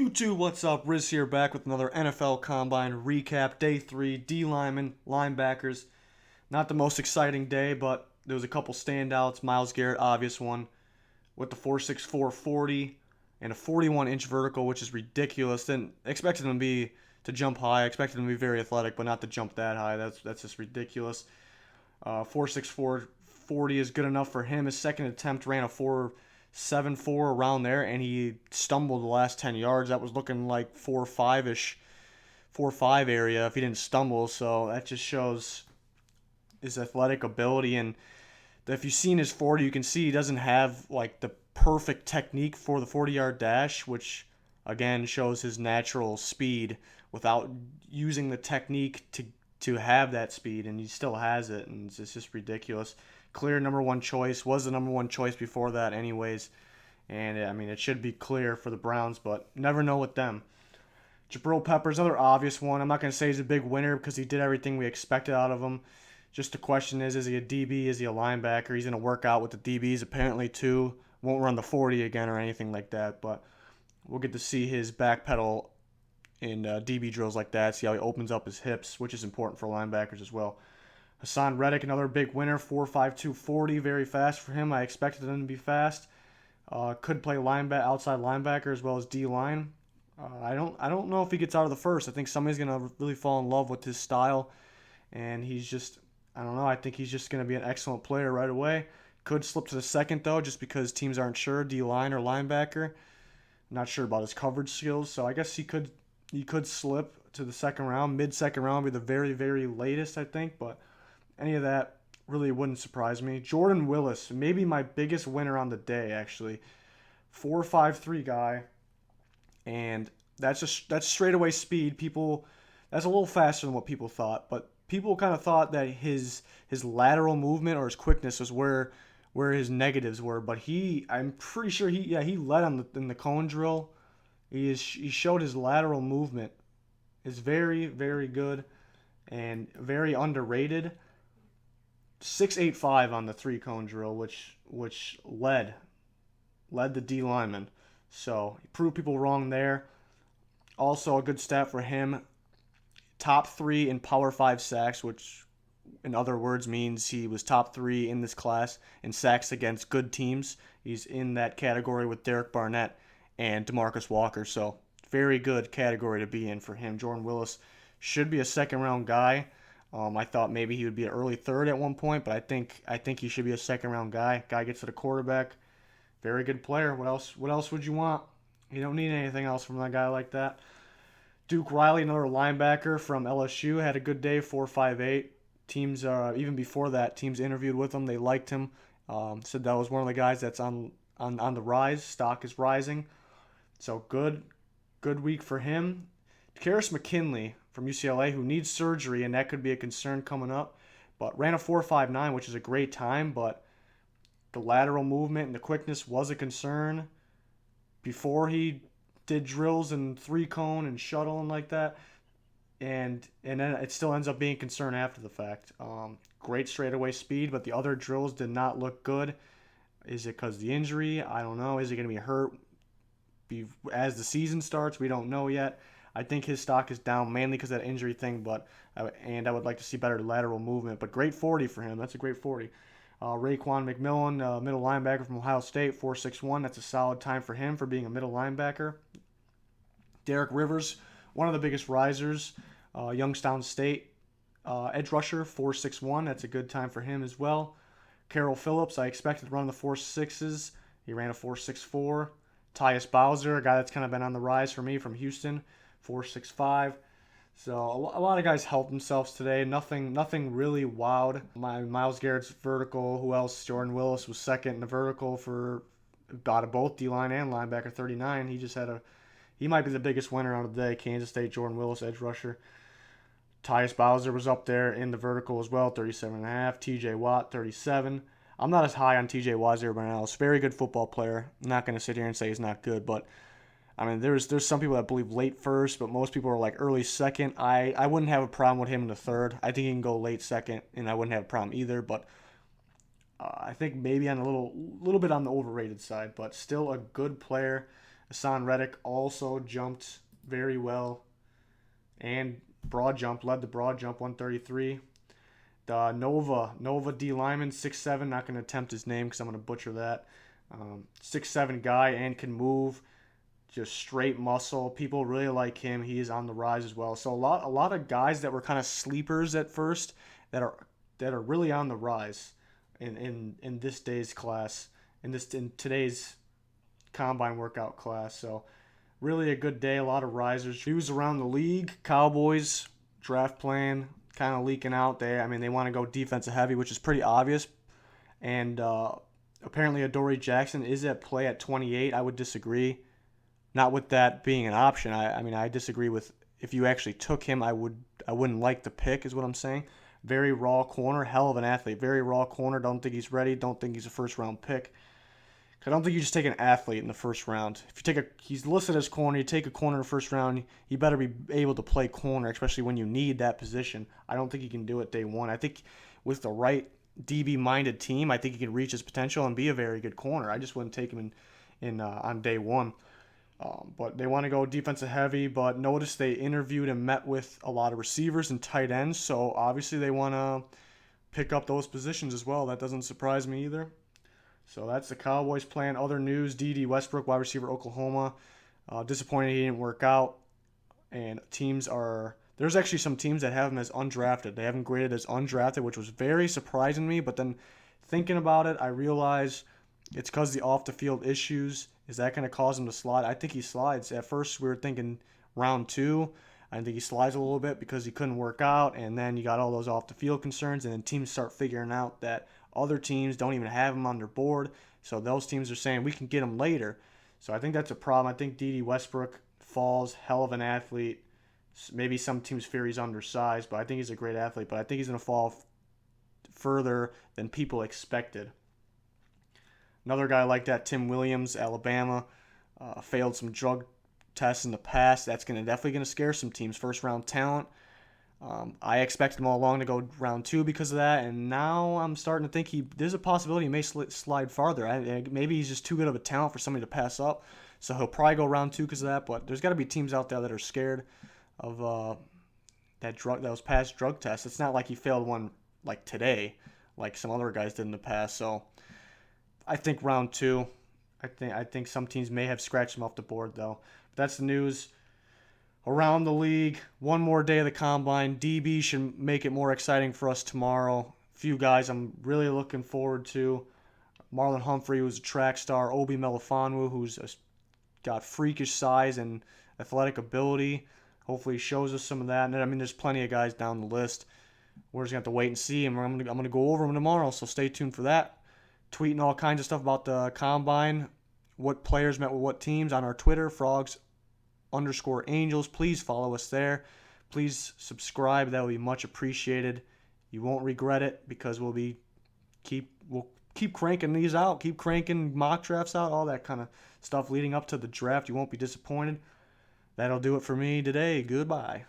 YouTube, what's up? Riz here, back with another NFL Combine recap. Day 3, D linemen, linebackers. Not the most exciting day, but there was a couple standouts. Myles Garrett, obvious one, with the 4.64 40 and a 41-inch vertical, which is ridiculous. Didn't expect him to jump high. I expected him to be very athletic, but not to jump that high. That's just ridiculous. 4.64 40 is good enough for him. His second attempt ran a 4.74 around there, and he stumbled the last 10 yards. That was looking like 4.5-ish, 4.5 area if he didn't stumble. So that just shows his athletic ability. And if you've seen his 40, you can see he doesn't have like the perfect technique for the 40-yard dash, which again shows his natural speed without using the technique to have that speed, and he still has it, and it's just ridiculous. Clear number one choice, was the number one choice before that anyways, and I mean it should be clear for the Browns, but never know with them. Jabril Peppers, another obvious one. I'm not going to say he's a big winner because he did everything we expected out of him. Just the question is he a DB, is he a linebacker? He's going to work out with the DBs apparently too. Won't run the 40 again or anything like that, but we'll get to see his backpedal in DB drills like that, see how he opens up his hips, which is important for linebackers as well. Hassan Reddick, another big winner, 4.52 40, very fast for him. I expected him to be fast. Could play outside linebacker as well as D-line. I don't know if he gets out of the first. I think somebody's going to really fall in love with his style, and I don't know, I think he's just going to be an excellent player right away. Could slip to the second, though, just because teams aren't sure, D-line or linebacker. Not sure about his coverage skills, so I guess he could slip to the second round. Mid-second round would be the very, very latest, I think, but any of that really wouldn't surprise me. Jordan Willis, maybe my biggest winner on the day, actually. 4.53 guy, and that's straightaway speed. That's a little faster than what people thought, but people kind of thought that his lateral movement or his quickness was where his negatives were, but I'm pretty sure he led in the cone drill. He showed his lateral movement is very, very good and very underrated. 6.85 on the 3-cone drill, which led the D lineman. So he proved people wrong there. Also a good stat for him. Top 3 in Power 5 sacks, which in other words means he was top 3 in this class in sacks against good teams. He's in that category with Derek Barnett and DeMarcus Walker. So very good category to be in for him. Jordan Willis should be a second-round guy. I thought maybe he would be an early third at one point, but I think he should be a second-round guy. Guy gets to the quarterback. Very good player. What else would you want? You don't need anything else from a guy like that. Duke Riley, another linebacker from LSU, had a good day, 4.58. Teams, even before that, teams interviewed with him. They liked him. Said that was one of the guys that's on the rise. Stock is rising. So good week for him. Karis McKinley from UCLA, who needs surgery, and that could be a concern coming up, but ran a 4.59, which is a great time, but the lateral movement and the quickness was a concern before he did drills and 3-cone and shuttle and like that, and then it still ends up being a concern after the fact. Great straightaway speed, but the other drills did not look good. Is it because of the injury? I don't know. Is he going to be hurt as the season starts? We don't know yet. I think his stock is down mainly because of that injury thing, I would like to see better lateral movement. But great 40 for him. That's a great 40. Raekwon McMillan, middle linebacker from Ohio State, 4.61. That's a solid time for him for being a middle linebacker. Derek Rivers, one of the biggest risers, Youngstown State, edge rusher, 4.61. That's a good time for him as well. Carroll Phillips, I expected to run the 4.6s. He ran a 4.64. Tyus Bowser, a guy that's kind of been on the rise for me from Houston, 4.65. So a lot of guys helped themselves today. Nothing really wowed. Myles Garrett's vertical. Who else? Jordan Willis was second in the vertical for out of both D-line and linebacker, 39. He might be the biggest winner out of the day. Kansas State, Jordan Willis, edge rusher. Tyus Bowser was up there in the vertical as well, 37.5. T.J. Watt, 37. I'm not as high on T.J. Watt as everybody else. Very good football player. I'm not going to sit here and say he's not good, but I mean, there's some people that believe late first, but most people are like early second. I wouldn't have a problem with him in the third. I think he can go late second, and I wouldn't have a problem either. But I think maybe on a little bit on the overrated side, but still a good player. Hassan Reddick also jumped very well, and broad jump, led the broad jump, 133. The Nova D lineman, 6'7". Not going to attempt his name because I'm going to butcher that. 6'7" guy and can move, just straight muscle. People really like him. He is on the rise as well. So a lot of guys that were kind of sleepers at first that are really on the rise in this day's class, in today's combine workout class. So really a good day. A lot of risers. Views around the league. Cowboys draft plan kind of leaking out there. I mean, they want to go defensive heavy, which is pretty obvious. And apparently Adoree Jackson is at play at 28. I would disagree. Not with that being an option. I mean, I disagree with if you actually took him, I wouldn't like the pick, is what I'm saying. Very raw corner, hell of an athlete. Very raw corner. Don't think he's ready. Don't think he's a first round pick. I don't think you just take an athlete in the first round. If you take he's listed as corner, you take a corner in the first round, you better be able to play corner, especially when you need that position. I don't think he can do it day one. I think with the right DB-minded team, I think he can reach his potential and be a very good corner. I just wouldn't take him in on day one. But they want to go defensive heavy, but notice they interviewed and met with a lot of receivers and tight ends, so obviously they want to pick up those positions as well. That doesn't surprise me either. So that's the Cowboys plan. Other news, D.D. Westbrook, wide receiver, Oklahoma. Disappointed he didn't work out. And there's actually some teams that have him as undrafted. They have him graded as undrafted, which was very surprising to me. But then thinking about it, I realize it's because the off-the-field issues. Is that going to cause him to slide? I think he slides. At first, we were thinking round 2. I think he slides a little bit because he couldn't work out. And then you got all those off-the-field concerns. And then teams start figuring out that other teams don't even have him on their board. So those teams are saying, we can get him later. So I think that's a problem. I think D.D. Westbrook falls, hell of an athlete. Maybe some teams fear he's undersized, but I think he's a great athlete. But I think he's going to fall further than people expected. Another guy like that, Tim Williams, Alabama, failed some drug tests in the past. That's definitely going to scare some teams. First-round talent. I expected him all along to go round 2 because of that, and now I'm starting to think there's a possibility he may slide farther. Maybe he's just too good of a talent for somebody to pass up, so he'll probably go round 2 because of that. But there's got to be teams out there that are scared of those past drug tests. It's not like he failed one like today, like some other guys did in the past. So I think round 2. I think some teams may have scratched him off the board though. But that's the news around the league. One more day of the combine. DB should make it more exciting for us tomorrow. A few guys I'm really looking forward to. Marlon Humphrey, who's a track star. Obi Melifonwu, who's got freakish size and athletic ability. Hopefully he shows us some of that. And I mean, there's plenty of guys down the list. We're just going to have to wait and see. And I'm going to go over them tomorrow, so stay tuned for that. Tweeting all kinds of stuff about the combine, what players met with what teams on our Twitter, Frogs_Angels. Please follow us there. Please subscribe. That will be much appreciated. You won't regret it because we'll keep cranking these out, keep cranking mock drafts out, all that kind of stuff leading up to the draft. You won't be disappointed. That'll do it for me today. Goodbye.